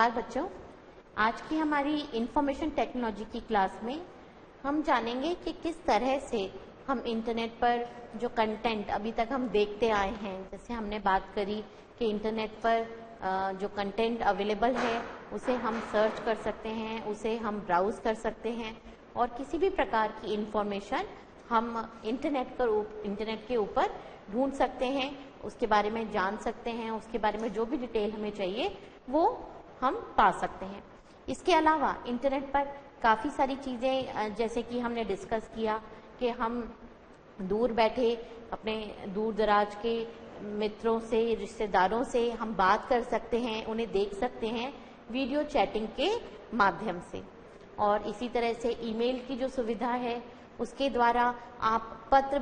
नमस्कार बच्चों। आज की हमारी इंफॉर्मेशन टेक्नोलॉजी की क्लास में हम जानेंगे कि किस तरह से हम इंटरनेट पर जो कंटेंट अभी तक हम देखते आए हैं, जैसे हमने बात करी कि इंटरनेट पर जो कंटेंट अवेलेबल है उसे हम सर्च कर सकते हैं, उसे हम ब्राउज कर सकते हैं और किसी भी प्रकार की इंफॉर्मेशन हम इंटरनेट के ऊपर ढूंढ सकते हैं, उसके बारे में जान सकते हैं, उसके बारे में जो भी डिटेल हमें चाहिए वो हम पा सकते हैं। इसके अलावा इंटरनेट पर काफ़ी सारी चीज़ें जैसे कि हमने डिस्कस किया कि हम दूर बैठे अपने दूर दराज के मित्रों से, रिश्तेदारों से हम बात कर सकते हैं, उन्हें देख सकते हैं वीडियो चैटिंग के माध्यम से। और इसी तरह से ईमेल की जो सुविधा है उसके द्वारा आप पत्र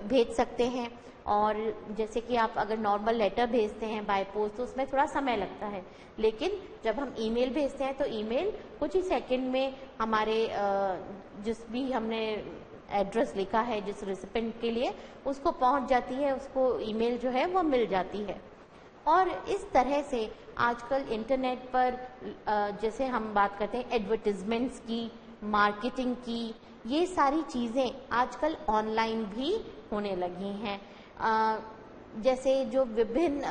भेज सकते हैं। और जैसे कि आप अगर नॉर्मल लेटर भेजते हैं बाय पोस्ट तो उसमें थोड़ा समय लगता है, लेकिन जब हम ईमेल भेजते हैं तो ईमेल कुछ ही सेकंड में हमारे जिस भी हमने एड्रेस लिखा है जिस रेसिपिएंट के लिए उसको पहुंच जाती है, उसको ईमेल जो है वो मिल जाती है। और इस तरह से आजकल इंटरनेट पर जैसे हम बात करते हैं एडवर्टाइजमेंट्स की, मार्केटिंग की, ये सारी चीज़ें आजकल ऑनलाइन भी होने लगी हैं। जैसे जो विभिन्न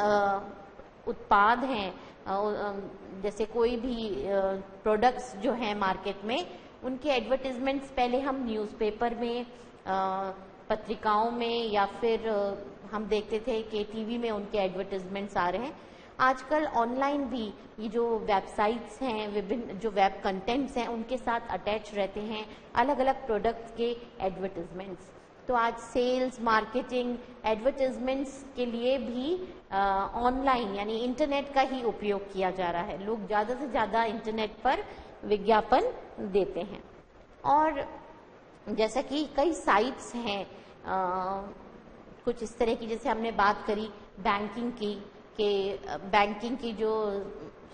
उत्पाद हैं, जैसे कोई भी प्रोडक्ट्स जो हैं मार्केट में, उनके एडवर्टाइजमेंट्स पहले हम न्यूज़पेपर में, पत्रिकाओं में या फिर हम देखते थे कि टीवी में उनके एडवर्टाइजमेंट्स आ रहे हैं। आजकल ऑनलाइन भी ये जो वेबसाइट्स हैं, विभिन्न जो वेब कंटेंट्स हैं उनके साथ अटैच रहते हैं अलग अलग प्रोडक्ट्स के एडवर्टाइजमेंट्स। तो आज सेल्स, मार्केटिंग, एडवर्टाइजमेंट्स के लिए भी ऑनलाइन यानी इंटरनेट का ही उपयोग किया जा रहा है। लोग ज़्यादा से ज़्यादा इंटरनेट पर विज्ञापन देते हैं। और जैसा कि कई साइट्स हैं कुछ इस तरह की, जैसे हमने बात करी बैंकिंग की, कि बैंकिंग की जो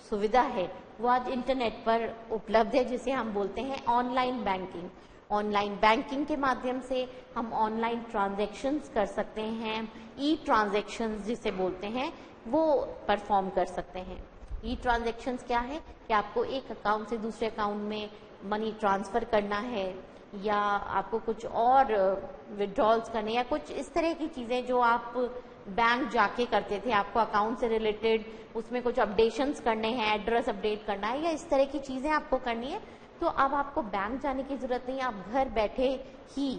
सुविधा है वो आज इंटरनेट पर उपलब्ध है, जिसे हम बोलते हैं ऑनलाइन बैंकिंग। ऑनलाइन बैंकिंग के माध्यम से हम ऑनलाइन ट्रांजैक्शंस कर सकते हैं, ई ट्रांजैक्शंस जिसे बोलते हैं वो परफॉर्म कर सकते हैं। ई ट्रांजैक्शंस क्या है कि आपको एक अकाउंट से दूसरे अकाउंट में मनी ट्रांसफर करना है या आपको कुछ और विड्रॉल्स करने या कुछ इस तरह की चीज़ें जो आप बैंक जाके करते थे, आपको अकाउंट से रिलेटेड उसमें कुछ अपडेशंस करने हैं, एड्रेस अपडेट करना है या इस तरह की चीज़ें आपको करनी है, तो अब आपको बैंक जाने की ज़रूरत नहीं है। आप घर बैठे ही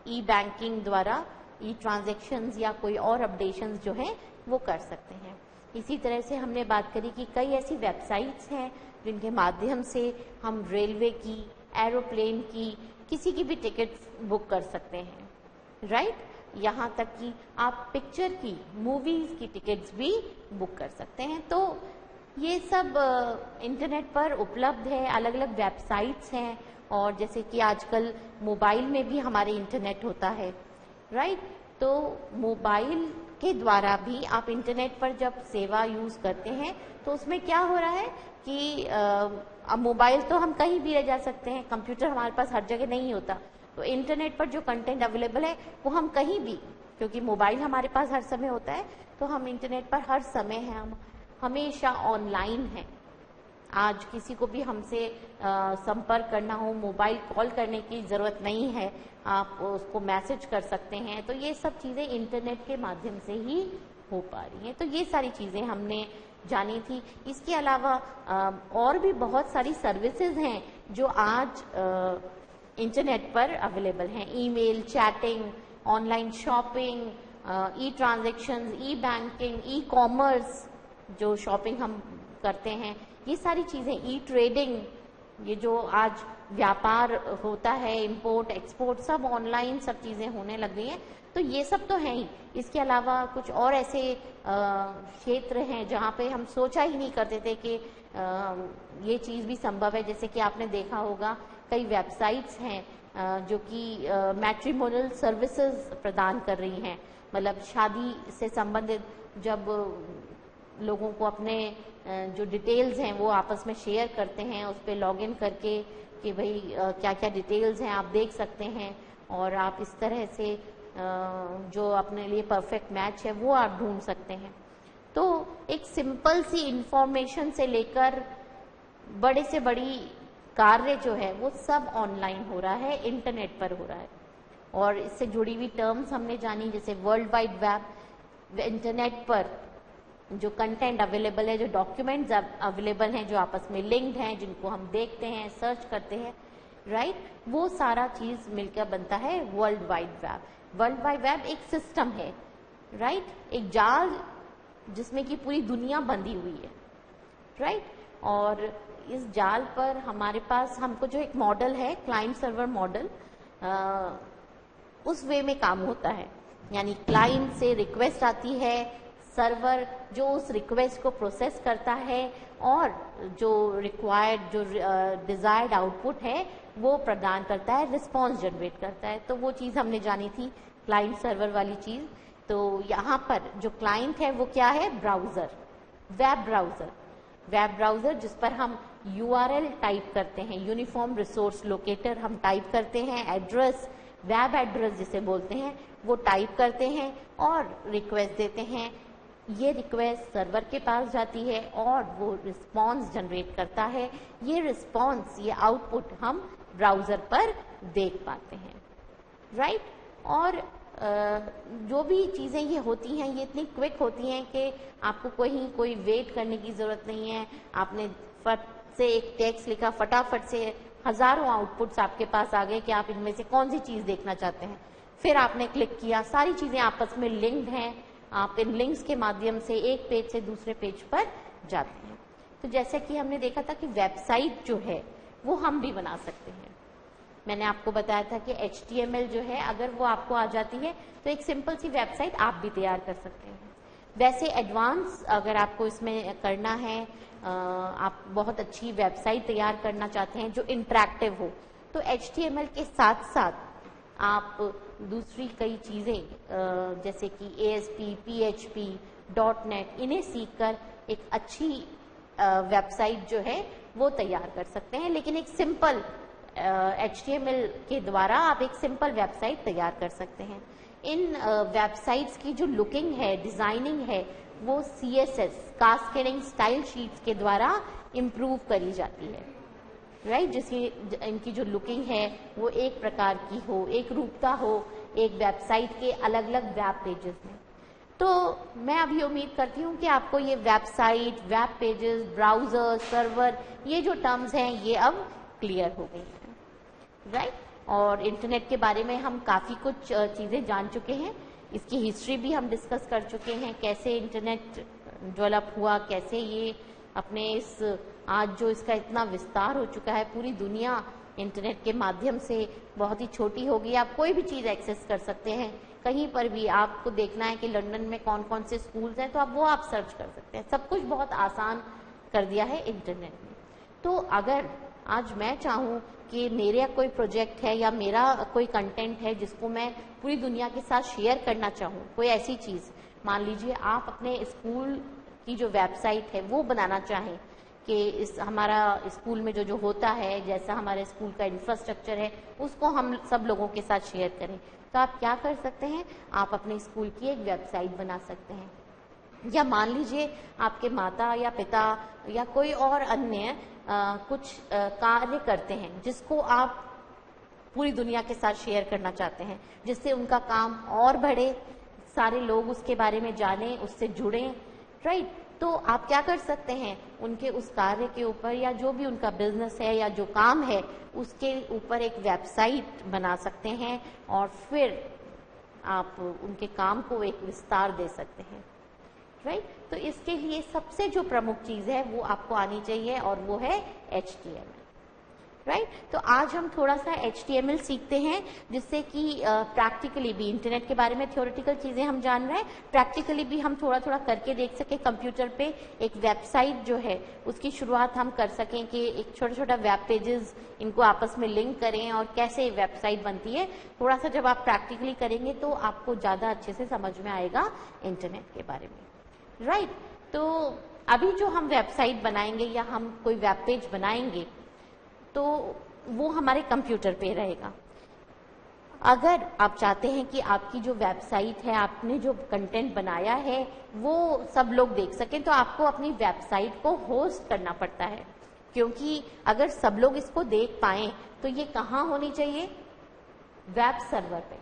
ई बैंकिंग द्वारा ई ट्रांजैक्शंस या कोई और अपडेशंस जो हैं वो कर सकते हैं। इसी तरह से हमने बात करी कि कई ऐसी वेबसाइट्स हैं जिनके माध्यम से हम रेलवे की, एरोप्लेन की, किसी की भी टिकट बुक कर सकते हैं, राइट। यहाँ तक कि आप पिक्चर की, मूवीज की टिकट्स भी बुक कर सकते हैं। तो ये सब इंटरनेट पर उपलब्ध है, अलग अलग वेबसाइट्स हैं। और जैसे कि आजकल मोबाइल में भी हमारे इंटरनेट होता है, राइट। तो मोबाइल के द्वारा भी आप इंटरनेट पर जब सेवा यूज करते हैं तो उसमें क्या हो रहा है कि अब मोबाइल तो हम कहीं भी ले जा सकते हैं, कंप्यूटर हमारे पास हर जगह नहीं होता, तो इंटरनेट पर जो कंटेंट अवेलेबल है वो हम कहीं भी, क्योंकि मोबाइल हमारे पास हर समय होता है तो हम इंटरनेट पर हर समय हैं, हम हमेशा ऑनलाइन हैं। आज किसी को भी हमसे संपर्क करना हो, मोबाइल कॉल करने की ज़रूरत नहीं है, आप उसको मैसेज कर सकते हैं। तो ये सब चीज़ें इंटरनेट के माध्यम से ही हो पा रही हैं। तो ये सारी चीज़ें हमने जानी थी। इसके अलावा और भी बहुत सारी सर्विसेज हैं जो आज इंटरनेट पर अवेलेबल हैं। ईमेल, चैटिंग, ऑनलाइन शॉपिंग, ई ट्रांजैक्शंस, ई बैंकिंग, ई कॉमर्स जो शॉपिंग हम करते हैं, ये सारी चीज़ें, ई ट्रेडिंग, ये जो आज व्यापार होता है, इंपोर्ट एक्सपोर्ट, सब ऑनलाइन सब चीज़ें होने लग गई हैं। तो ये सब तो है ही। इसके अलावा कुछ और ऐसे क्षेत्र हैं जहाँ पे हम सोचा ही नहीं करते थे कि ये चीज़ भी संभव है। जैसे कि आपने देखा होगा कई वेबसाइट्स हैं जो कि मैट्रिमोनियल सर्विसेज प्रदान कर रही हैं, मतलब शादी से संबंधित जब लोगों को अपने जो डिटेल्स हैं वो आपस में शेयर करते हैं, उस पर लॉग इन करके कि भाई क्या क्या डिटेल्स हैं आप देख सकते हैं और आप इस तरह से जो अपने लिए परफेक्ट मैच है वो आप ढूंढ सकते हैं। तो एक सिंपल सी इंफॉर्मेशन से लेकर बड़े से बड़ी कार्य जो है वो सब ऑनलाइन हो रहा है, इंटरनेट पर हो रहा है। और इससे जुड़ी हुई टर्म्स हमने जानी, जैसे वर्ल्ड वाइड वेब, इंटरनेट पर जो कंटेंट अवेलेबल है, जो डॉक्यूमेंट्स अवेलेबल हैं, जो आपस में लिंक्ड हैं, जिनको हम देखते हैं, सर्च करते हैं, राइट, वो सारा चीज मिलकर बनता है world wide web. World wide web एक सिस्टम है, राइट, एक जाल जिसमें कि पूरी दुनिया बंधी हुई है, राइट। और इस जाल पर हमारे पास हमको जो एक मॉडल है, क्लाइंट सर्वर मॉडल, उस वे में काम होता है। यानी क्लाइंट से रिक्वेस्ट आती है, सर्वर जो उस रिक्वेस्ट को प्रोसेस करता है और जो रिक्वायर्ड, जो डिजायर्ड आउटपुट है वो प्रदान करता है, रिस्पॉन्स जनरेट करता है। तो वो चीज हमने जानी थी, क्लाइंट सर्वर वाली चीज। तो यहाँ पर जो क्लाइंट है वो क्या है, browser, web browser. Web browser जिस पर हम URL टाइप करते हैं, यूनिफॉर्म रिसोर्स लोकेटर हम टाइप करते हैं, एड्रेस, वेब एड्रेस जिसे बोलते हैं, वो टाइप करते हैं और रिक्वेस्ट देते हैं। ये रिक्वेस्ट सर्वर के पास जाती है और वो रिस्पॉन्स जनरेट करता है। ये रिस्पॉन्स, ये आउटपुट हम ब्राउजर पर देख पाते हैं, राइट। और जो भी चीजें ये होती हैं ये इतनी क्विक होती हैं कि आपको कोई वेट करने की जरूरत नहीं है। आपने फट से एक टेक्स्ट लिखा, फटाफट से हजारों आउटपुट्स आपके पास आ गए कि आप इनमें से कौन सी चीज देखना चाहते हैं। फिर आपने क्लिक किया, सारी चीजें आपस में लिंक्ड हैं, आप इन लिंक्स के माध्यम से एक पेज से दूसरे पेज पर जाते हैं। तो जैसे कि हमने देखा था कि वेबसाइट जो है वो हम भी बना सकते हैं। मैंने आपको बताया था कि HTML जो है अगर वो आपको आ जाती है तो एक सिंपल सी वेबसाइट आप भी तैयार कर सकते हैं। वैसे एडवांस अगर आपको इसमें करना है, आप बहुत अच्छी वेबसाइट तैयार करना चाहते हैं जो इंटरैक्टिव हो, तो HTML के साथ साथ आप दूसरी कई चीजें जैसे कि ASP, PHP, .NET इन्हें सीखकर एक अच्छी वेबसाइट जो है वो तैयार कर सकते हैं। लेकिन एक सिंपल HTML के द्वारा आप एक सिंपल वेबसाइट तैयार कर सकते हैं। इन वेबसाइट्स की जो लुकिंग है, डिजाइनिंग है, वो CSS, कास्केडिंग स्टाइल शीट्स के द्वारा इम्प्रूव करी जाती है, राइट। जिसकी इनकी जो लुकिंग है वो एक प्रकार की हो, एक रूपता हो एक वेबसाइट के अलग अलग वेब पेजेस में। तो मैं अभी उम्मीद करती हूँ कि आपको ये website, web pages, browser, server, ये जो टर्म्स हैं ये अब क्लियर हो गई हैं, राइट। और इंटरनेट के बारे में हम काफी कुछ चीजें जान चुके हैं, इसकी हिस्ट्री भी हम डिस्कस कर चुके हैं, कैसे इंटरनेट डेवलप हुआ, कैसे ये अपने इस आज जो इसका इतना विस्तार हो चुका है, पूरी दुनिया इंटरनेट के माध्यम से बहुत ही छोटी हो गई। आप कोई भी चीज एक्सेस कर सकते हैं कहीं पर भी। आपको देखना है कि लंदन में कौन कौन से स्कूल्स हैं तो आप सर्च कर सकते हैं। सब कुछ बहुत आसान कर दिया है इंटरनेट ने। तो अगर आज मैं चाहूँ कि मेरा कोई प्रोजेक्ट है या मेरा कोई कंटेंट है जिसको मैं पूरी दुनिया के साथ शेयर करना चाहूँ, कोई ऐसी चीज, मान लीजिए आप अपने स्कूल की जो वेबसाइट है वो बनाना चाहें कि इस हमारा स्कूल में जो होता है, जैसा हमारे स्कूल का इंफ्रास्ट्रक्चर है उसको हम सब लोगों के साथ शेयर करें, तो आप क्या कर सकते हैं, आप अपने स्कूल की एक वेबसाइट बना सकते हैं। या मान लीजिए आपके माता या पिता या कोई और अन्य कुछ कार्य करते हैं जिसको आप पूरी दुनिया के साथ शेयर करना चाहते हैं, जिससे उनका काम और बढ़े, सारे लोग उसके बारे में जानें, उससे जुड़ें, राइट। तो आप क्या कर सकते हैं, उनके उस कार्य के ऊपर या जो भी उनका बिजनेस है या जो काम है उसके ऊपर एक वेबसाइट बना सकते हैं और फिर आप उनके काम को एक विस्तार दे सकते हैं, राइट। तो इसके लिए सबसे जो प्रमुख चीज है वो आपको आनी चाहिए और वो है HTML, राइट। तो आज हम थोड़ा सा HTML सीखते हैं जिससे कि प्रैक्टिकली भी इंटरनेट के बारे में थ्योरेटिकल चीजें हम जान रहे हैं, प्रैक्टिकली भी हम थोड़ा थोड़ा करके देख सके, कंप्यूटर पे एक वेबसाइट जो है उसकी शुरुआत हम कर सकें कि एक छोटा छोटा वेब पेजेस इनको आपस में लिंक करें और कैसे वेबसाइट बनती है। थोड़ा सा जब आप प्रैक्टिकली करेंगे तो आपको ज्यादा अच्छे से समझ में आएगा इंटरनेट के बारे में, राइट। तो अभी जो हम वेबसाइट बनाएंगे या हम कोई वेब पेज बनाएंगे तो वो हमारे कंप्यूटर पे रहेगा। अगर आप चाहते हैं कि आपकी जो वेबसाइट है, आपने जो कंटेंट बनाया है वो सब लोग देख सकें, तो आपको अपनी वेबसाइट को होस्ट करना पड़ता है, क्योंकि अगर सब लोग इसको देख पाएं तो ये कहाँ होनी चाहिए? वेब सर्वर पे।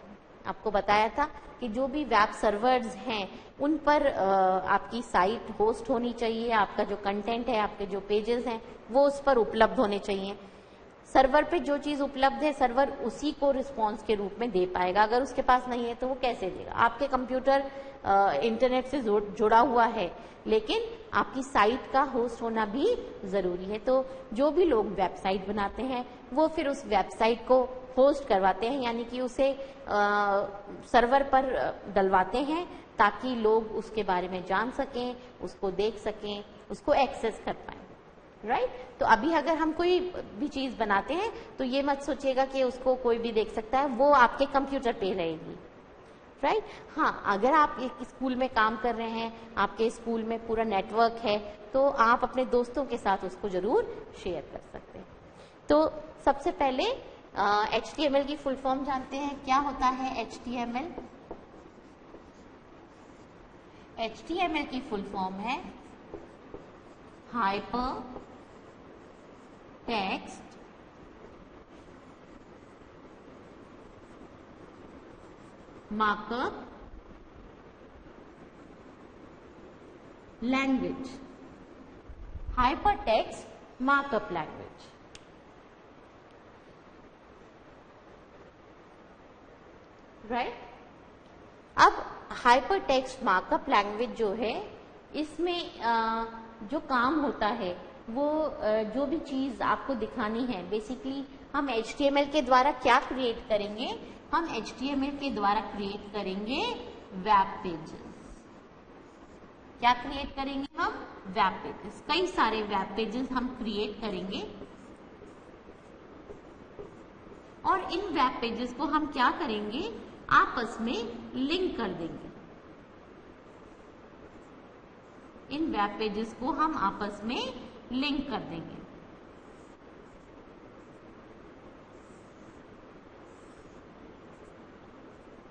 आपको बताया था कि जो भी वेब सर्वर्स हैं उन पर आपकी साइट होस्ट होनी चाहिए, आपका जो कंटेंट है, आपके जो पेजेस हैं वो उस पर उपलब्ध होने चाहिए। सर्वर पे जो चीज उपलब्ध है सर्वर उसी को रिस्पॉन्स के रूप में दे पाएगा, अगर उसके पास नहीं है तो वो कैसे देगा? आपके कंप्यूटर इंटरनेट से जुड़ा हुआ है, लेकिन आपकी साइट का होस्ट होना भी जरूरी है। तो जो भी लोग वेबसाइट बनाते हैं वो फिर उस वेबसाइट को होस्ट करवाते हैं, यानी कि उसे सर्वर पर डलवाते हैं ताकि लोग उसके बारे में जान सकें, उसको देख सकें, उसको एक्सेस कर पाएं। राइट? तो अभी अगर हम कोई भी चीज बनाते हैं तो ये मत सोचिएगा कि उसको कोई भी देख सकता है, वो आपके कंप्यूटर पे रहेगी। राइट? हाँ, अगर आप एक स्कूल में काम कर रहे हैं, आपके स्कूल में पूरा नेटवर्क है, तो आप अपने दोस्तों के साथ उसको जरूर शेयर कर सकते हैं। तो सबसे पहले HTML की फुल फॉर्म जानते हैं। क्या होता है HTML? HTML की फुल फॉर्म है hyper text markup language. Hyper text markup language. Right? अब हाइपर टेक्स्ट मार्कअप लैंग्वेज जो है, इसमें जो काम होता है वो जो भी चीज आपको दिखानी है, बेसिकली हम HTML के द्वारा क्या क्रिएट करेंगे? हम HTML के द्वारा क्रिएट करेंगे वेब पेजेस। क्या क्रिएट करेंगे हम? Web pages. कई सारे वेब पेजेस हम क्रिएट करेंगे और इन वेब पेजेस को हम क्या करेंगे? आपस में लिंक कर देंगे। इन वेब पेजेस को हम आपस में लिंक कर देंगे।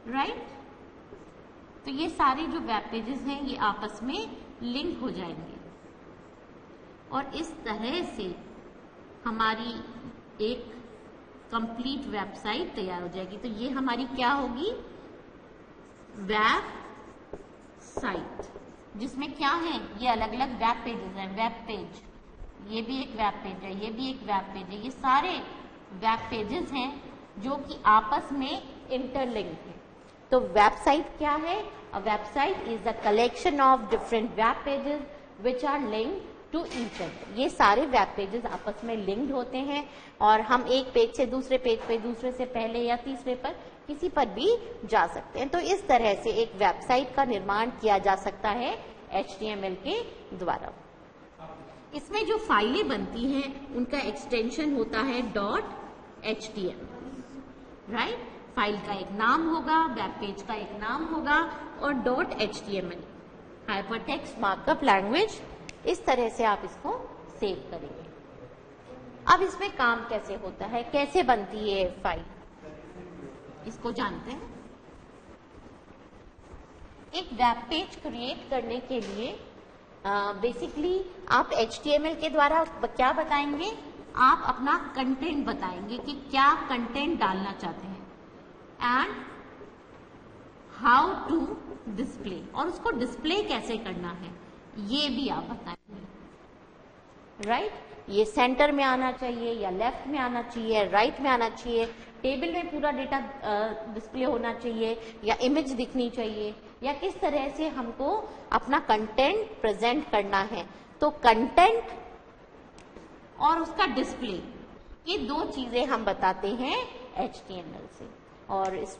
राइट? तो ये सारे जो वेब पेजेस हैं ये आपस में लिंक हो जाएंगे और इस तरह से हमारी एक कंप्लीट वेबसाइट तैयार हो जाएगी। तो ये हमारी क्या होगी? वेब साइट, जिसमें क्या है? ये अलग अलग वेब पेजेस हैं। वेब पेज, ये भी एक वेब पेज है, ये भी एक वेब पेज है। ये सारे वेब पेजेस हैं जो कि आपस में इंटरलिंक है। तो वेबसाइट क्या है? A website is the collection of different web pages which are linked to each other. ये सारे वेब पेजेस आपस में लिंक्ड होते हैं और हम एक पेज से दूसरे पेज पे, दूसरे से पहले या तीसरे पर, किसी पर भी जा सकते हैं। तो इस तरह से एक वेबसाइट का निर्माण किया जा सकता है HTML के द्वारा। इसमें जो फाइलें बनती हैं उनका एक्सटेंशन होता है .html। राइट? फाइल का एक नाम होगा, वेब पेज का एक नाम होगा और .html हाइपरटेक्स्ट मार्कअप लैंग्वेज, इस तरह से आप इसको सेव करेंगे। अब इसमें काम कैसे होता है, कैसे बनती है फाइल, इसको जानते हैं। एक वेब पेज क्रिएट करने के लिए बेसिकली आप HTML के द्वारा क्या बताएंगे? आप अपना कंटेंट बताएंगे कि क्या कंटेंट डालना चाहते हैं एंड हाउ टू डिस्प्ले, और उसको डिस्प्ले कैसे करना है ये भी आप बताएंगे। राइट? ये सेंटर में आना चाहिए या लेफ्ट में आना चाहिए, राइट में आना चाहिए, टेबल में पूरा डेटा डिस्प्ले होना चाहिए या इमेज दिखनी चाहिए, या किस तरह से हमको अपना कंटेंट प्रेजेंट करना है। तो कंटेंट और उसका डिस्प्ले, ये दो चीजें हम बताते हैं HTML से, और इस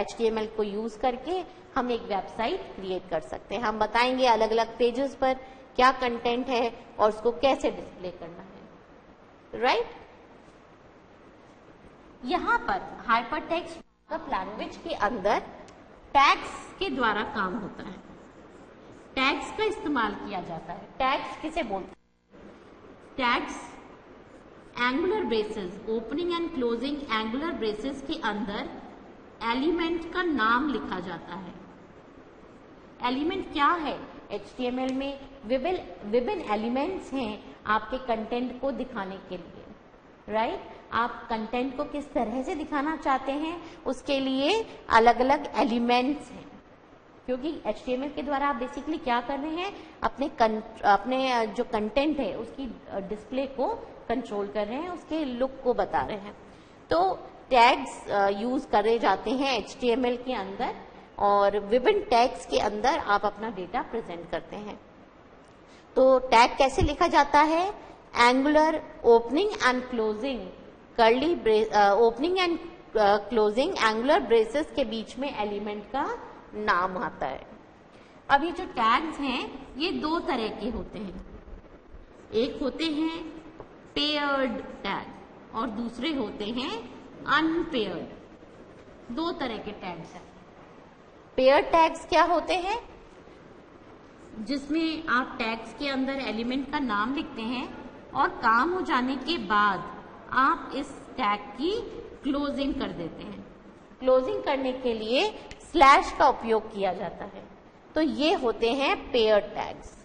HTML को यूज करके हम एक वेबसाइट क्रिएट कर सकते हैं। हम बताएंगे अलग अलग पेजेस पर क्या कंटेंट है और उसको कैसे डिस्प्ले करना है। राइट? यहाँ पर हाइपरटेक्स्ट मार्कअप लैंग्वेज के अंदर टैग्स के द्वारा काम होता है। टैग्स का इस्तेमाल किया जाता है। टैग्स किसे बोलते हैं? Tags angular braces, opening and closing angular braces के अंदर एलिमेंट का नाम लिखा जाता है। एलिमेंट क्या है? HTML में विभिन्न एलिमेंट्स हैं आपके कंटेंट को दिखाने के लिए, राइट? आप कंटेंट को किस तरह से दिखाना चाहते हैं उसके लिए अलग अलग एलिमेंट्स हैं, क्योंकि HTML के द्वारा आप बेसिकली क्या कर रहे हैं, अपने जो कंटेंट है उसकी डिस्प्ले को कंट्रोल कर रहे हैं, उसके लुक को बता रहे हैं। तो टैग्स यूज करे जाते हैं HTML के अंदर, और विभिन्न टैग्स के अंदर आप अपना डेटा प्रेजेंट करते हैं। तो टैग कैसे लिखा जाता है? Angular opening and closing, curly opening and closing angular braces के बीच में एलिमेंट का नाम आता है। अब ये जो टैग्स हैं ये दो तरह के होते हैं, एक होते हैं पेयर्ड टैग और दूसरे होते हैं अनपेयर्ड। दो तरह के टैग्स हैं। पेयर टैग्स क्या होते हैं? जिसमें आप टैग्स के अंदर एलिमेंट का नाम लिखते हैं और काम हो जाने के बाद आप इस टैग की क्लोजिंग कर देते हैं। क्लोजिंग करने के लिए स्लैश का उपयोग किया जाता है। तो ये होते हैं pair tags.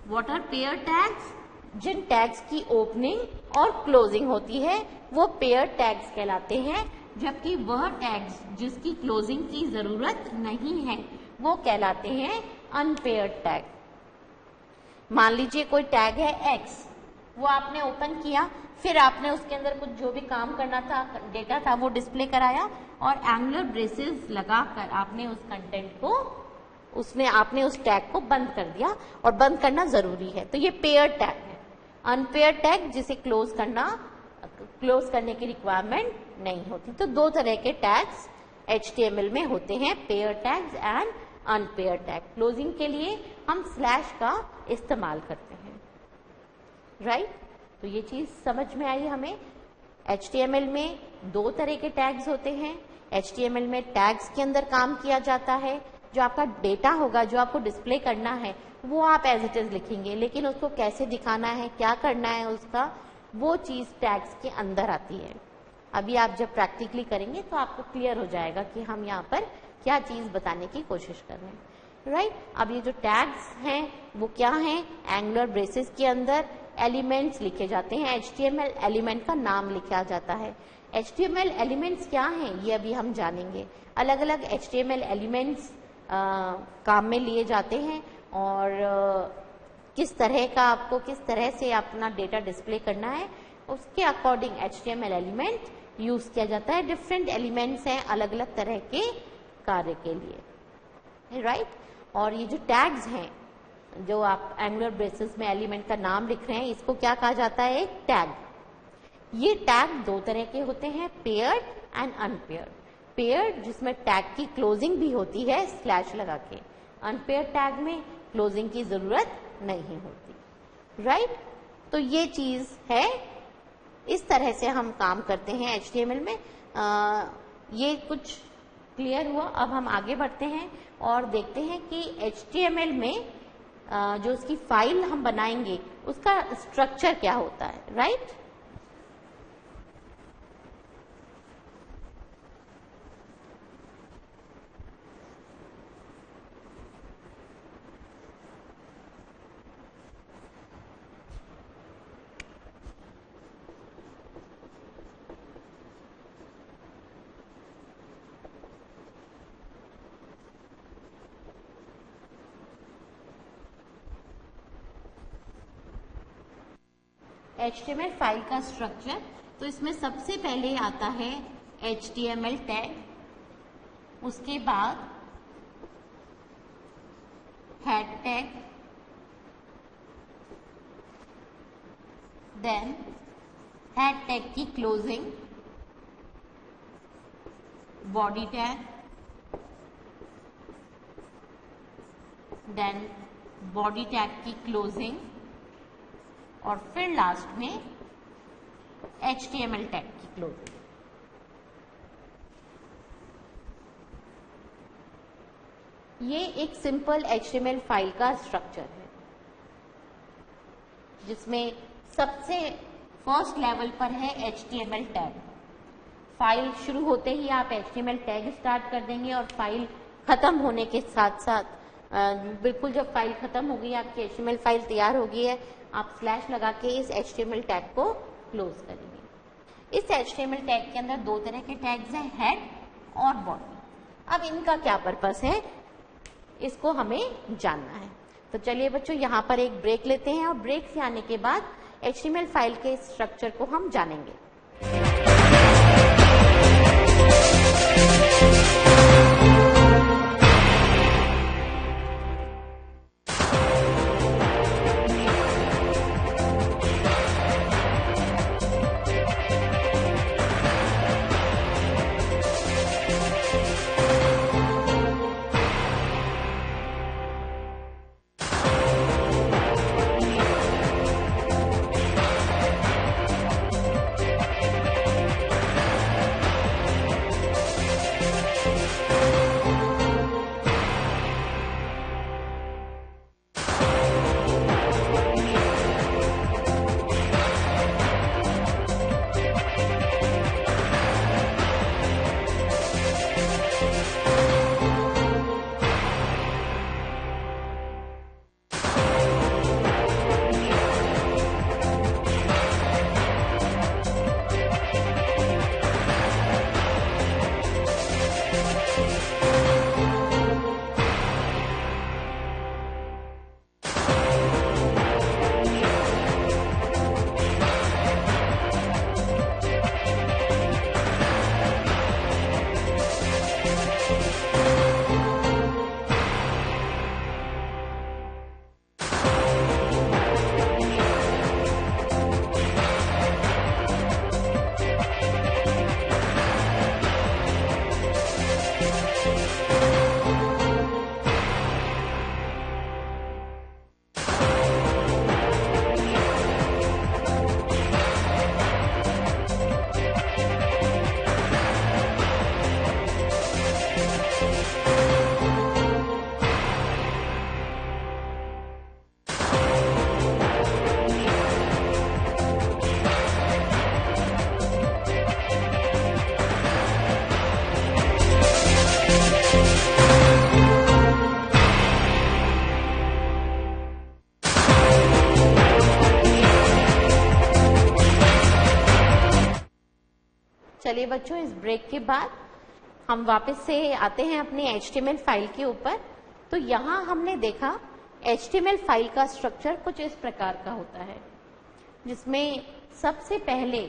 What are pair tags? जिन टैग्स की ओपनिंग और क्लोजिंग होती है वो पेयर टैग्स कहलाते हैं, जबकि वह टैग्स जिसकी क्लोजिंग की जरूरत नहीं है वो कहलाते हैं अनपेयर्ड टैग। मान लीजिए कोई टैग है X, वो आपने ओपन किया, फिर आपने उसके अंदर कुछ जो भी काम करना था, डेटा था, वो डिस्प्ले कराया और एंगुलर ब्रेसेस लगाकर आपने उस कंटेंट को आपने उस टैग को बंद कर दिया, और बंद करना जरूरी है। तो ये पेयर टैग है। अनपेयर टैग जिसे क्लोज करने की रिक्वायरमेंट नहीं होती। तो दो तरह के टैग्स HTML में होते हैं, pair tags and unpair tag. Closing के लिए हम स्लैश का इस्तेमाल करते हैं, राइट? तो ये चीज समझ में आई हमें। HTML में दो तरह के टैग्स होते हैं। HTML में टैग्स के अंदर काम किया जाता है, जो आपका डेटा होगा, जो आपको डिस्प्ले करना है, वो आप एज इट इज लिखेंगे, लेकिन उसको कैसे दिखाना है, क्या करना है उसका, वो चीज टैग्स के अंदर आती है। अभी आप जब प्रैक्टिकली करेंगे तो आपको क्लियर हो जाएगा कि हम यहाँ पर क्या चीज बताने की कोशिश कर रहे हैं, राइट? अब ये जो टैग्स हैं वो क्या हैं? एंगुलर ब्रेसेस के अंदर एलिमेंट्स लिखे जाते हैं। HTML एलिमेंट का नाम लिखा जाता है। HTML एलिमेंट्स क्या हैं ये अभी हम जानेंगे। अलग अलग HTML एलिमेंट्स काम में लिए जाते हैं, और किस तरह से अपना डेटा डिस्प्ले करना है उसके अकॉर्डिंग HTML एलिमेंट यूज किया जाता है। डिफरेंट एलिमेंट्स हैं अलग अलग तरह के कार्य के लिए, राइट? और ये जो टैग्स हैं, जो आप एंगुलर ब्रेसेस में एलिमेंट का नाम लिख रहे हैं, इसको क्या कहा जाता है? एक टैग। ये टैग दो तरह के होते हैं, पेयर्ड एंड अनपेयर्ड। पेयर्ड जिसमें टैग की क्लोजिंग भी होती है स्लैश लगा के, अनपेयर्ड टैग में क्लोजिंग की जरूरत नहीं होती, राइट? तो ये चीज है, इस तरह से हम काम करते हैं HTML में। ये कुछ क्लियर हुआ। अब हम आगे बढ़ते हैं और देखते हैं कि HTML में जो उसकी फाइल हम बनाएंगे उसका स्ट्रक्चर क्या होता है, राइट? HTML फाइल का स्ट्रक्चर, तो इसमें सबसे पहले आता है HTML टैग, उसके बाद head tag, then head tag की closing, body tag, then body tag की क्लोजिंग, और फिर लास्ट में HTML टैग की क्लोजिंग। ये एक सिंपल HTML फाइल का स्ट्रक्चर है, जिसमें सबसे फर्स्ट लेवल पर है HTML टैग। फाइल शुरू होते ही आप HTML टैग स्टार्ट कर देंगे और फाइल खत्म होने के साथ साथ बिल्कुल जब फाइल खत्म हो गई, आपकी HTML फाइल तैयार हो गई है, आप स्लैश लगा के इस HTML टैग को क्लोज करेंगे। इस HTML टैग के अंदर दो तरह के टैग्स हैं, हेड और बॉडी। अब इनका क्या पर्पस है, इसको हमें जानना है। तो चलिए बच्चों, यहाँ पर एक ब्रेक लेते हैं और ब्रेक से आने के बाद HTML फाइल के स्ट्रक्चर को हम जानेंगे। चलिए बच्चों, इस ब्रेक के बाद हम वापस से आते हैं अपनी HTML फाइल के ऊपर। तो यहाँ हमने देखा HTML फाइल का स्ट्रक्चर कुछ इस प्रकार का होता है, जिसमें सबसे पहले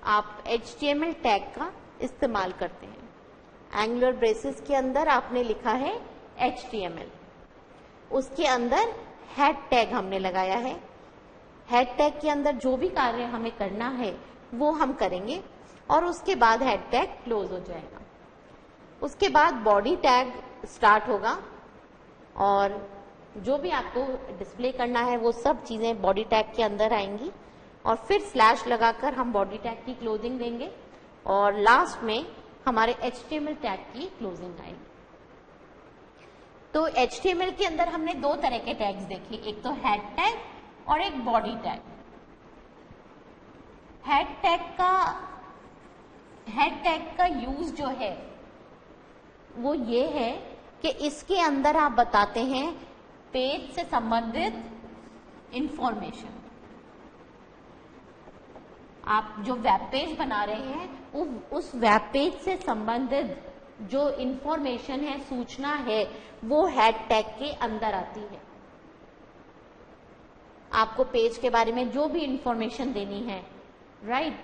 आप HTML टैग का इस्तेमाल करते हैं। एंगुलर ब्रेसेस के अंदर आपने लिखा है HTML, उसके अंदर हेड टैग हमने लगाया है। हेड टैग के अंदर जो भी कार्य हमें करना है वो हम करेंगे और उसके बाद हेड टैग क्लोज हो जाएगा। उसके बाद बॉडी टैग स्टार्ट होगा और जो भी आपको डिस्प्ले करना है वो सब चीजें बॉडी टैग के अंदर आएंगी और फिर स्लैश लगाकर हम बॉडी टैग की क्लोजिंग देंगे और लास्ट में हमारे HTML टैग की क्लोजिंग आएगी। तो HTML के अंदर हमने दो तरह के टैग्स देखे, एक तो हेड टैग और एक बॉडी टैग। हेड टैग का यूज जो है वो ये है कि इसके अंदर आप बताते हैं पेज से संबंधित इंफॉर्मेशन। आप जो वेब पेज बना रहे हैं उस वेब पेज से संबंधित जो इंफॉर्मेशन है, सूचना है, वो हेड टैग के अंदर आती है। आपको पेज के बारे में जो भी इंफॉर्मेशन देनी है, राइट,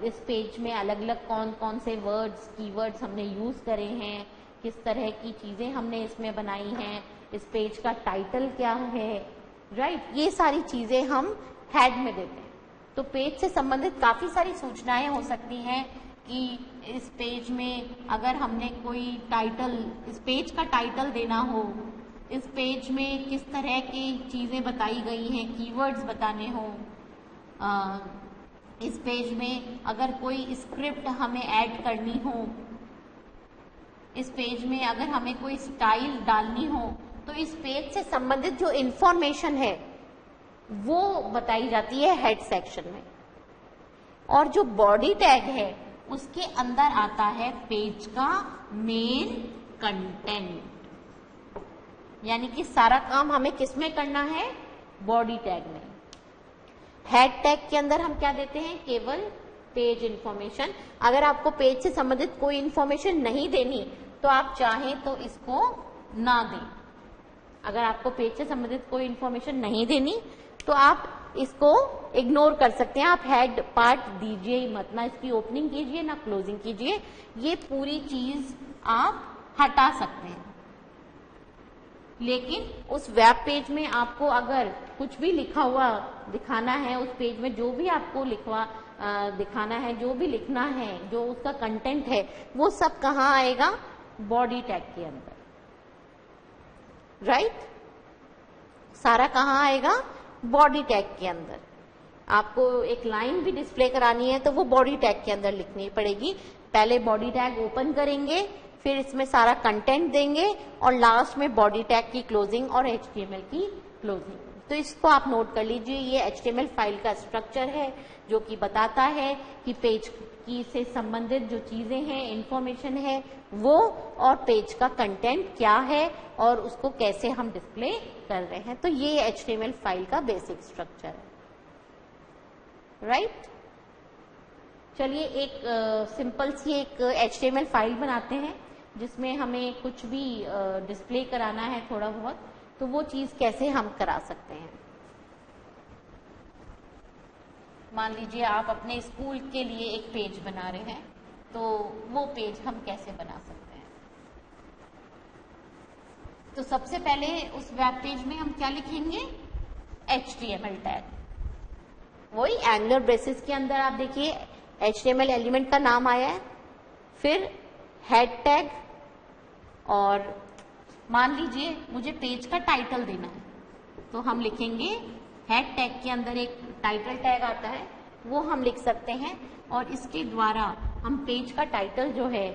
इस पेज में अलग अलग कौन कौन से वर्ड्स, कीवर्ड्स हमने यूज करे हैं, किस तरह की चीजें हमने इसमें बनाई हैं, इस पेज का टाइटल क्या है, राइट, ये सारी चीजें हम हेड में देते हैं। तो पेज से संबंधित काफी सारी सूचनाएं हो सकती हैं कि इस पेज में अगर हमने कोई टाइटल, इस पेज का टाइटल देना हो, इस पेज में किस तरह की चीजें बताई गई हैं, कीवर्ड्स बताने हो, इस पेज में अगर कोई स्क्रिप्ट हमें ऐड करनी हो, इस पेज में अगर हमें कोई स्टाइल डालनी हो, तो इस पेज से संबंधित जो इंफॉर्मेशन है वो बताई जाती है हेड सेक्शन में। और जो बॉडी टैग है उसके अंदर आता है पेज का मेन कंटेंट। यानी कि सारा काम हमें किसमें करना है? बॉडी टैग में। हेड टैग के अंदर हम क्या देते हैं? केवल पेज इंफॉर्मेशन। अगर आपको पेज से संबंधित कोई इंफॉर्मेशन नहीं देनी तो आप चाहें तो इसको ना दें। अगर आपको पेज से संबंधित कोई इंफॉर्मेशन नहीं देनी तो आप इसको इग्नोर कर सकते हैं। आप हेड पार्ट दीजिए ही मत, ना इसकी ओपनिंग कीजिए ना क्लोजिंग कीजिए, ये पूरी चीज आप हटा सकते हैं। लेकिन उस वेब पेज में आपको अगर कुछ भी लिखा हुआ दिखाना है, उस पेज में जो भी आपको दिखाना है, जो भी लिखना है, जो उसका कंटेंट है, वो सब कहाँ आएगा? बॉडी टैग के अंदर, राइट? सारा कहाँ आएगा? बॉडी टैग के अंदर। आपको एक लाइन भी डिस्प्ले करानी है तो वो बॉडी टैग के अंदर लिखनी पड़ेगी। पहले बॉडी टैग ओपन करेंगे, फिर इसमें सारा कंटेंट देंगे और लास्ट में बॉडी टैग की क्लोजिंग और HTML की क्लोजिंग। तो इसको आप नोट कर लीजिए, ये HTML फाइल का स्ट्रक्चर है जो कि बताता है कि पेज की से संबंधित जो चीजें हैं, इंफॉर्मेशन है वो, और पेज का कंटेंट क्या है और उसको कैसे हम डिस्प्ले कर रहे हैं। तो ये HTML फाइल का बेसिक स्ट्रक्चर है, राइट? चलिए एक सिंपल सी एक HTML फाइल बनाते हैं जिसमें हमें कुछ भी डिस्प्ले कराना है थोड़ा बहुत, तो वो चीज कैसे हम करा सकते हैं। मान लीजिए आप अपने स्कूल के लिए एक पेज बना रहे हैं, तो वो पेज हम कैसे बना सकते हैं? तो सबसे पहले उस वेब पेज में हम क्या लिखेंगे? HTML tag. वही एंगुलर ब्रेसेस के अंदर आप देखिए HTML एलिमेंट का नाम आया है, फिर हेड टैग, और मान लीजिए मुझे पेज का टाइटल देना है तो हम लिखेंगे हेड टैग के अंदर एक टाइटल टैग आता है, वो हम लिख सकते हैं और इसके द्वारा हम पेज का टाइटल जो है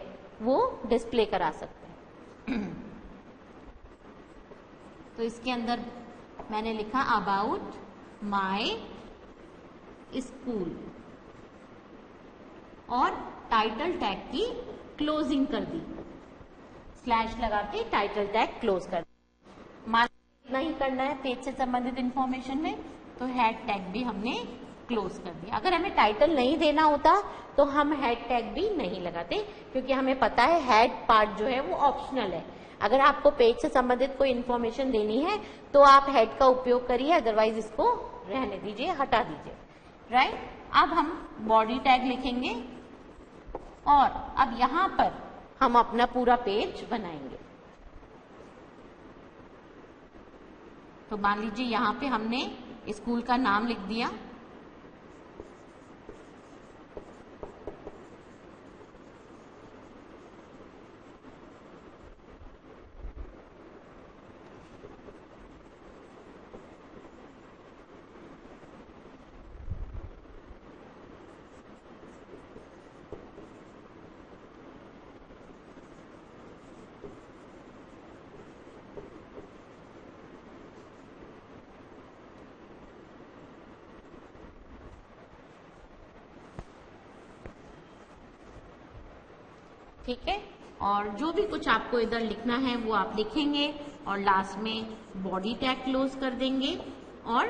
वो डिस्प्ले करा सकते हैं। तो इसके अंदर मैंने लिखा अबाउट माय स्कूल और टाइटल टैग की क्लोजिंग कर दी, स्लैश लगा के टाइटल टैग क्लोज कर दी। मान इतना ही करना है पेज से संबंधित इंफॉर्मेशन में, तो हेड टैग भी हमने क्लोज कर दिया। अगर हमें टाइटल नहीं देना होता तो हम हेड टैग भी नहीं लगाते, क्योंकि हमें पता है हेड पार्ट जो है वो ऑप्शनल है। अगर आपको पेज से संबंधित कोई इंफॉर्मेशन देनी है तो आप हेड का उपयोग करिए, अदरवाइज इसको रहने दीजिए, हटा दीजिए, राइट? अब हम बॉडी टैग लिखेंगे और अब यहां पर हम अपना पूरा पेज बनाएंगे। तो मान लीजिए यहां पे हमने स्कूल का नाम लिख दिया, ठीक है? और जो भी कुछ आपको इधर लिखना है वो आप लिखेंगे और लास्ट में बॉडी टैग क्लोज कर देंगे और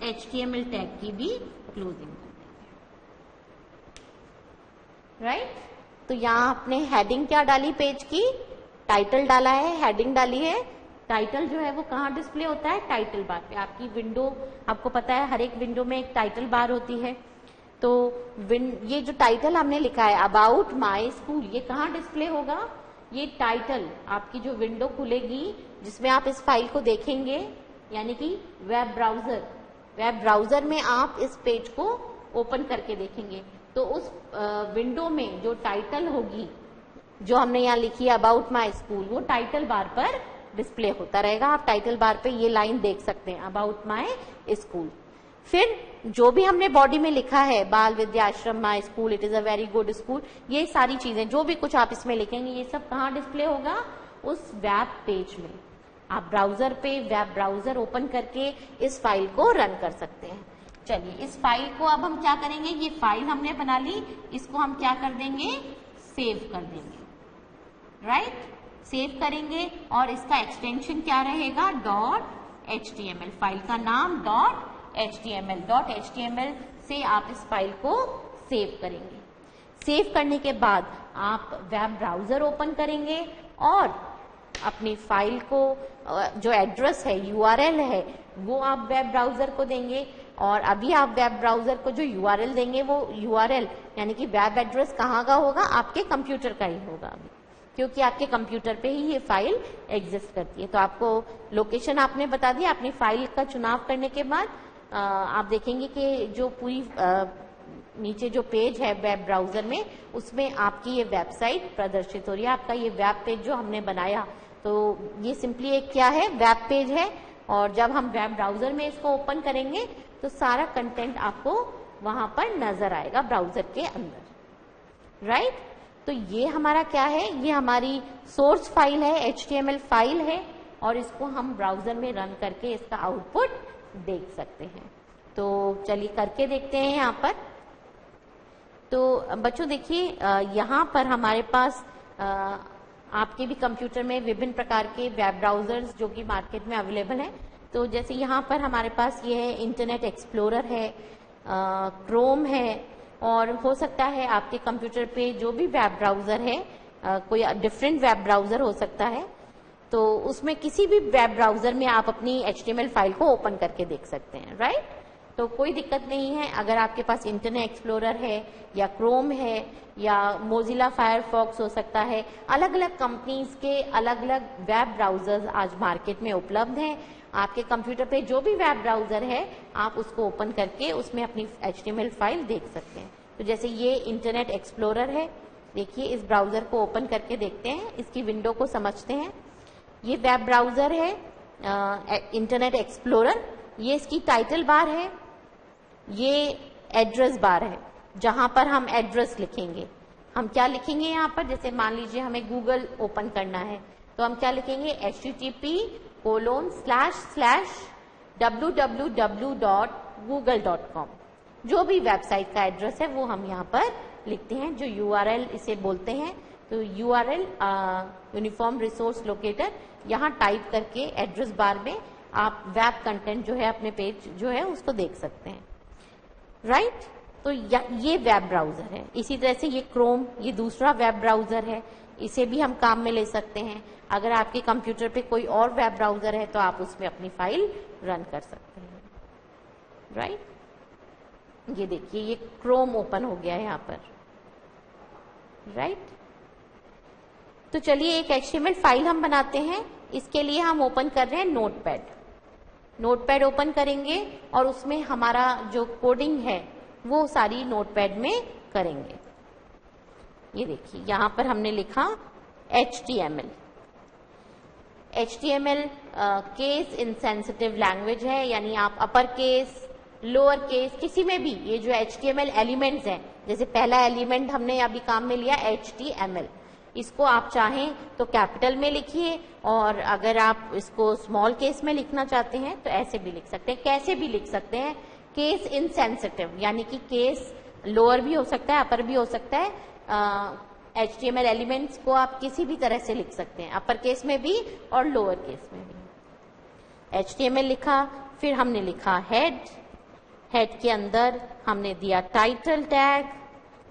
HTML टैग की भी क्लोजिंग कर देंगे, राइट? तो यहाँ आपने हेडिंग क्या डाली? पेज की टाइटल डाला है, हेडिंग डाली है। टाइटल जो है वो कहाँ डिस्प्ले होता है? टाइटल बार पे। आपकी विंडो, आपको पता है हर एक विंडो में एक टाइटल बार होती है, तो ये जो टाइटल हमने लिखा है अबाउट माय स्कूल, ये कहाँ डिस्प्ले होगा? ये टाइटल आपकी जो विंडो खुलेगी जिसमें आप इस फाइल को देखेंगे, यानी कि वेब ब्राउजर में आप इस पेज को ओपन करके देखेंगे, तो उस विंडो में जो टाइटल होगी जो हमने यहाँ लिखी है अबाउट माय स्कूल, वो टाइटल बार पर डिस्प्ले होता रहेगा। आप टाइटल बार पे ये लाइन देख सकते हैं, अबाउट माय स्कूल। फिर जो भी हमने बॉडी में लिखा है, बाल विद्या आश्रम my school, it is a very good school, ये सारी चीजें जो भी कुछ आप इसमें लिखेंगे ये सब कहाँ डिस्प्ले होगा? उस वेब पेज में। आप ब्राउजर पे वेब ब्राउजर ओपन करके इस फाइल को रन कर सकते हैं। चलिए इस फाइल को अब हम क्या करेंगे, ये फाइल हमने बना ली, इसको हम क्या कर देंगे, सेव कर देंगे, राइट। सेव करेंगे और इसका एक्सटेंशन क्या रहेगा, .html, फाइल का नाम .html से आप इस फाइल को सेव करेंगे। सेव करने के बाद आप वेब ब्राउजर ओपन करेंगे और अपनी फाइल को जो एड्रेस है, यूआरएल है, वो आप वेब ब्राउजर को देंगे। और अभी आप वेब ब्राउजर को जो यूआरएल देंगे वो यूआरएल यानी कि वेब एड्रेस कहाँ का होगा, आपके कंप्यूटर का ही होगा अभी, क्योंकि आपके कंप्यूटर पे ही ये फाइल एग्जिस्ट करती है। तो आपको लोकेशन आपने बता दिया। अपनी फाइल का चुनाव करने के बाद आप देखेंगे कि जो पूरी नीचे जो पेज है वेब ब्राउजर में, उसमें आपकी ये वेबसाइट प्रदर्शित हो रही है। आपका ये वेब पेज जो हमने बनाया, तो ये सिंपली एक क्या है, वेब पेज है। और जब हम वेब ब्राउजर में इसको ओपन करेंगे तो सारा कंटेंट आपको वहां पर नजर आएगा ब्राउजर के अंदर, राइट। तो ये हमारा क्या है, ये हमारी सोर्स फाइल है, HTML फाइल है, और इसको हम ब्राउजर में रन करके इसका आउटपुट देख सकते हैं। तो चलिए करके देखते हैं यहाँ पर। तो बच्चों देखिए, यहाँ पर हमारे पास आपके भी कंप्यूटर में विभिन्न प्रकार के वेब ब्राउजर्स जो कि मार्केट में अवेलेबल हैं। तो जैसे यहाँ पर हमारे पास ये है, इंटरनेट एक्सप्लोरर है, क्रोम है, और हो सकता है आपके कंप्यूटर पे जो भी वेब ब्राउजर है, कोई डिफरेंट वेब ब्राउजर हो सकता है। तो उसमें किसी भी वेब ब्राउजर में आप अपनी HTML फाइल को ओपन करके देख सकते हैं, राइट। तो कोई दिक्कत नहीं है। अगर आपके पास इंटरनेट एक्सप्लोरर है या क्रोम है या मोजिला फायरफॉक्स हो सकता है, अलग अलग कंपनीज के अलग अलग वेब ब्राउजर्स आज मार्केट में उपलब्ध हैं। आपके कंप्यूटर पे जो भी वेब ब्राउजर है, आप उसको ओपन करके उसमें अपनी HTML फाइल देख सकते हैं। तो जैसे ये इंटरनेट एक्सप्लोरर है, देखिए इस ब्राउजर को ओपन करके देखते हैं, इसकी विंडो को समझते हैं। ये वेब ब्राउजर है इंटरनेट एक्सप्लोरर, ये इसकी टाइटल बार है, ये एड्रेस बार है जहां पर हम एड्रेस लिखेंगे। हम क्या लिखेंगे यहाँ पर, जैसे मान लीजिए हमें गूगल ओपन करना है, तो हम क्या लिखेंगे, http://www.google.com। जो भी वेबसाइट का एड्रेस है वो हम यहाँ पर लिखते हैं, जो यूआरएल इसे बोलते हैं। तो यूआरएल यूनिफॉर्म रिसोर्स लोकेटर, यहाँ टाइप करके एड्रेस बार में आप वेब कंटेंट जो है, अपने पेज जो है उसको देख सकते हैं, राइट। तो ये वेब ब्राउजर है। इसी तरह से ये क्रोम, ये दूसरा वेब ब्राउजर है, इसे भी हम काम में ले सकते हैं। अगर आपके कंप्यूटर पे कोई और वेब ब्राउजर है तो आप उसमें अपनी फाइल रन कर सकते हैं, राइट। ये देखिए, ये क्रोम ओपन हो गया है यहाँ पर, राइट। तो चलिए एक HTML फाइल हम बनाते हैं। इसके लिए हम ओपन कर रहे हैं नोटपैड ओपन करेंगे और उसमें हमारा जो कोडिंग है वो सारी नोटपैड में करेंगे। ये देखिए, यहां पर हमने लिखा HTML केस इनसेंसिटिव लैंग्वेज है, यानी आप अपर केस, लोअर केस, किसी में भी ये जो HTML एलिमेंट्स हैं, जैसे पहला एलिमेंट हमने अभी काम में लिया HTML, इसको आप चाहें तो कैपिटल में लिखिए, और अगर आप इसको स्मॉल केस में लिखना चाहते हैं तो ऐसे भी लिख सकते हैं। कैसे भी लिख सकते हैं, केस इनसेंसिटिव, यानी कि केस लोअर भी हो सकता है, अपर भी हो सकता है। HTML एलिमेंट्स को आप किसी भी तरह से लिख सकते हैं, अपर केस में भी और लोअर केस में भी। HTML लिखा, फिर हमने लिखा हेड के अंदर हमने दिया टाइटल टैग,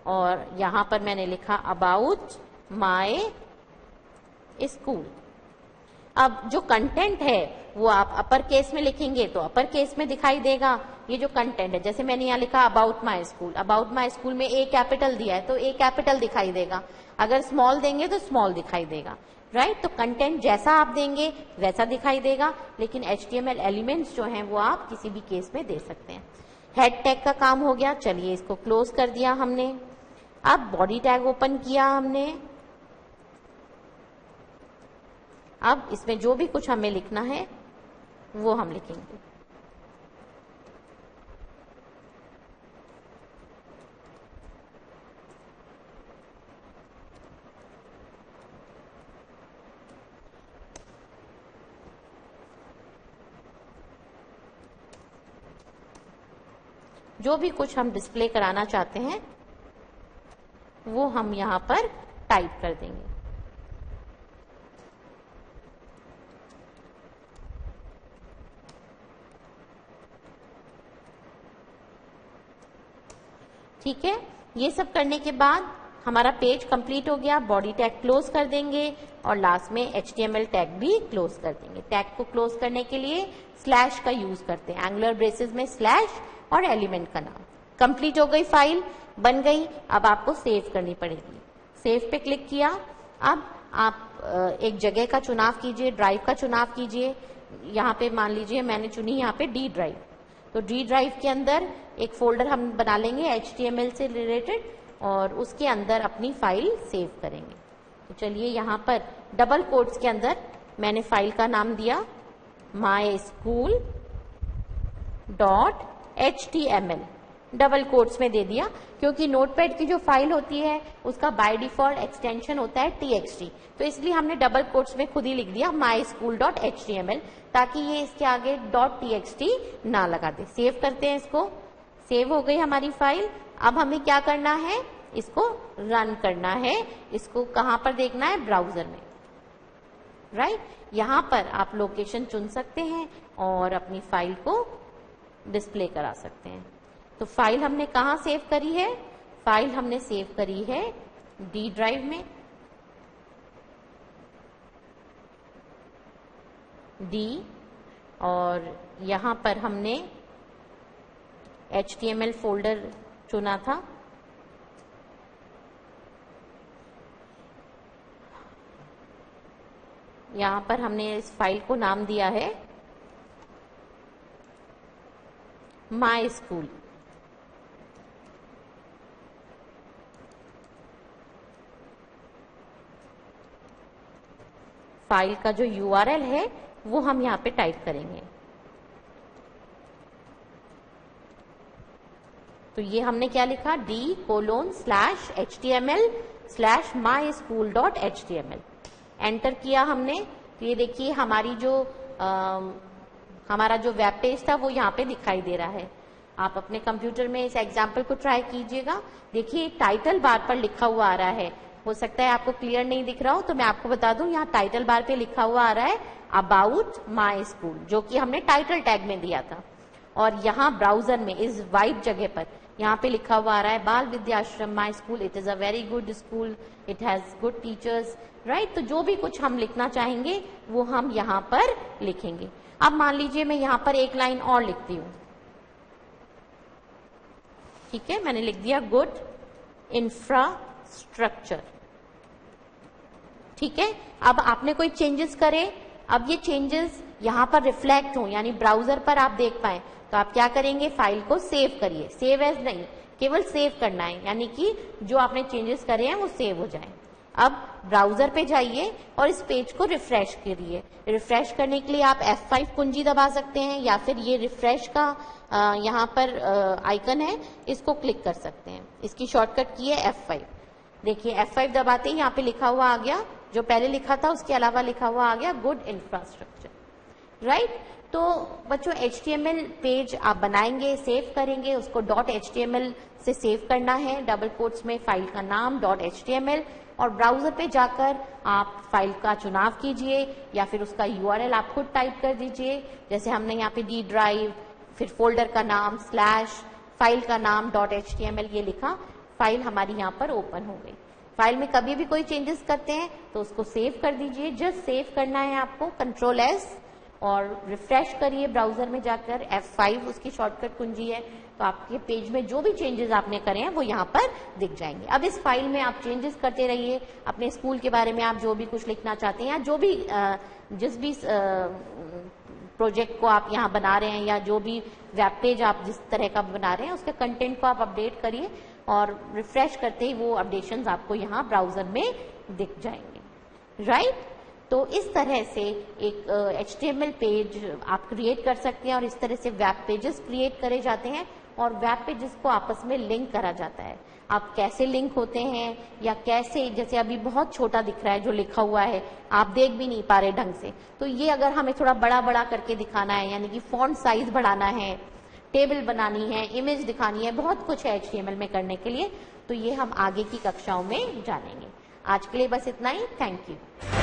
और यहां पर मैंने लिखा अबाउट माय स्कूल। अब जो कंटेंट है वो आप अपर केस में लिखेंगे तो अपर केस में दिखाई देगा। ये जो कंटेंट है, जैसे मैंने यहाँ लिखा अबाउट माय स्कूल में A कैपिटल दिया है तो A कैपिटल दिखाई देगा, अगर स्मॉल देंगे तो स्मॉल दिखाई देगा, राइट। तो कंटेंट जैसा आप देंगे वैसा दिखाई देगा, लेकिन HTML एलिमेंट्स जो हैं वो आप किसी भी केस में दे सकते हैं। हेड टैग का काम हो गया, चलिए इसको क्लोज कर दिया हमने। अब बॉडी टैग ओपन किया हमने। अब इसमें जो भी कुछ हमें लिखना है वो हम लिखेंगे। जो भी कुछ हम डिस्प्ले कराना चाहते हैं वो हम यहाँ पर टाइप कर देंगे। ठीक है, ये सब करने के बाद हमारा पेज कंप्लीट हो गया। बॉडी टैग क्लोज कर देंगे और लास्ट में HTML टैग भी क्लोज कर देंगे। टैग को क्लोज करने के लिए स्लैश का यूज करते हैं, एंगुलर ब्रेसेस में स्लैश और एलिमेंट का नाम। कंप्लीट हो गई, फाइल बन गई। अब आपको सेव करनी पड़ेगी। सेव पे क्लिक किया। अब आप एक जगह का चुनाव कीजिए, ड्राइव का चुनाव कीजिए। यहाँ पे मान लीजिए मैंने चुनी यहाँ पे डी ड्राइव, तो डी ड्राइव के अंदर एक फोल्डर हम बना लेंगे HTML से रिलेटेड और उसके अंदर अपनी फाइल सेव करेंगे। तो चलिए यहाँ पर डबल कोट्स के अंदर मैंने फाइल का नाम दिया myschool.html, डबल कोट्स में दे दिया क्योंकि नोटपैड की जो फाइल होती है उसका बाय डिफॉल्ट एक्सटेंशन होता है txt, तो इसलिए हमने डबल कोट्स में खुद ही लिख दिया myschool.html ताकि ये इसके आगे .txt ना लगा दे। सेव करते हैं इसको। सेव हो गई हमारी फाइल। अब हमें क्या करना है, इसको रन करना है। इसको कहां पर देखना है, ब्राउजर में, राइट। यहां पर आप लोकेशन चुन सकते हैं और अपनी फाइल को डिस्प्ले करा सकते हैं। तो फाइल हमने कहां सेव करी है, फाइल हमने सेव करी है डी ड्राइव में, डी, और यहां पर हमने HTML फोल्डर चुना था। यहां पर हमने इस फाइल को नाम दिया है माई स्कूल। फाइल का जो URL है वो हम यहाँ पे टाइप करेंगे। तो ये हमने क्या लिखा, d:/html/myschool.html। एंटर किया हमने। तो ये देखिए हमारी जो हमारा जो वेब पेज था वो यहाँ पे दिखाई दे रहा है। आप अपने कंप्यूटर में इस एग्जाम्पल को ट्राई कीजिएगा। देखिए टाइटल बार पर लिखा हुआ आ रहा है। हो सकता है आपको क्लियर नहीं दिख रहा हो, तो मैं आपको बता दूं यहाँ टाइटल बार पे लिखा हुआ आ रहा है अबाउट माई स्कूल, जो कि हमने टाइटल टैग में दिया था। और यहाँ ब्राउजर में इस वाइट जगह पर यहाँ पे लिखा हुआ आ रहा है बाल Vidyashram my school, it is a very good school, it has good teachers, right. तो जो भी कुछ हम लिखना चाहेंगे वो हम यहाँ पर लिखेंगे। अब मान लीजिए मैं यहाँ पर एक लाइन और लिखती हूँ। ठीक है, मैंने लिख दिया गुड इंफ्रास्ट्रक्चर। ठीक है, अब आपने कोई चेंजेस करे, अब ये चेंजेस यहाँ पर रिफ्लेक्ट हो, यानी ब्राउजर पर आप देख पाए, तो आप क्या करेंगे, फाइल को सेव करिए। सेव एज नहीं, केवल सेव करना है, यानी कि जो आपने चेंजेस करे हैं वो सेव हो जाए। अब ब्राउजर पे जाइए और इस पेज को रिफ्रेश करिए। रिफ्रेश करने के लिए आप F5 कुंजी दबा सकते हैं या फिर ये रिफ्रेश का यहाँ पर आइकन है, इसको क्लिक कर सकते हैं। इसकी शॉर्टकट की है F5। देखिए F5 दबाते ही यहाँ पे लिखा हुआ आ गया, जो पहले लिखा था उसके अलावा लिखा हुआ आ गया गुड इंफ्रास्ट्रक्चर, राइट। तो बच्चों HTML पेज आप बनाएंगे, सेव करेंगे, उसको .html से सेव करना है, डबल कोट्स में फाइल का नाम .html, और ब्राउजर पे जाकर आप फाइल का चुनाव कीजिए या फिर उसका URL आप खुद टाइप कर दीजिए। जैसे हमने यहाँ पे डी ड्राइव, फिर फोल्डर का नाम स्लैश फाइल का नाम .html ये लिखा, फाइल हमारी यहाँ पर ओपन हो गई। फाइल में कभी भी कोई चेंजेस करते हैं तो उसको सेव कर दीजिए। जस्ट सेव करना है आपको, Ctrl+S, और रिफ्रेश करिए ब्राउजर में जाकर, F5 उसकी शॉर्टकट कुंजी है, तो आपके पेज में जो भी चेंजेस आपने करे हैं वो यहाँ पर दिख जाएंगे। अब इस फाइल में आप चेंजेस करते रहिए, अपने स्कूल के बारे में आप जो भी कुछ लिखना चाहते हैं या जो भी जिस भी प्रोजेक्ट को आप यहाँ बना रहे हैं या जो भी वेब पेज आप जिस तरह का बना रहे हैं उसके कंटेंट को आप अपडेट करिए, और रिफ्रेश करते ही वो अपडेशंस आपको यहाँ ब्राउजर में दिख जाएंगे, राइट। तो इस तरह से एक HTML पेज आप क्रिएट कर सकते हैं और इस तरह से वेब पेजेस क्रिएट करे जाते हैं और वेब पेजेस को आपस में लिंक करा जाता है। आप कैसे लिंक होते हैं या कैसे, जैसे अभी बहुत छोटा दिख रहा है जो लिखा हुआ है, आप देख भी नहीं पा रहे ढंग से, तो ये अगर हमें थोड़ा बड़ा बड़ा करके दिखाना है, यानी कि फॉन्ट साइज बढ़ाना है, टेबल बनानी है, इमेज दिखानी है, बहुत कुछ है HTML में करने के लिए। तो ये हम आगे की कक्षाओं में जानेंगे। आज के लिए बस इतना ही। Thank you.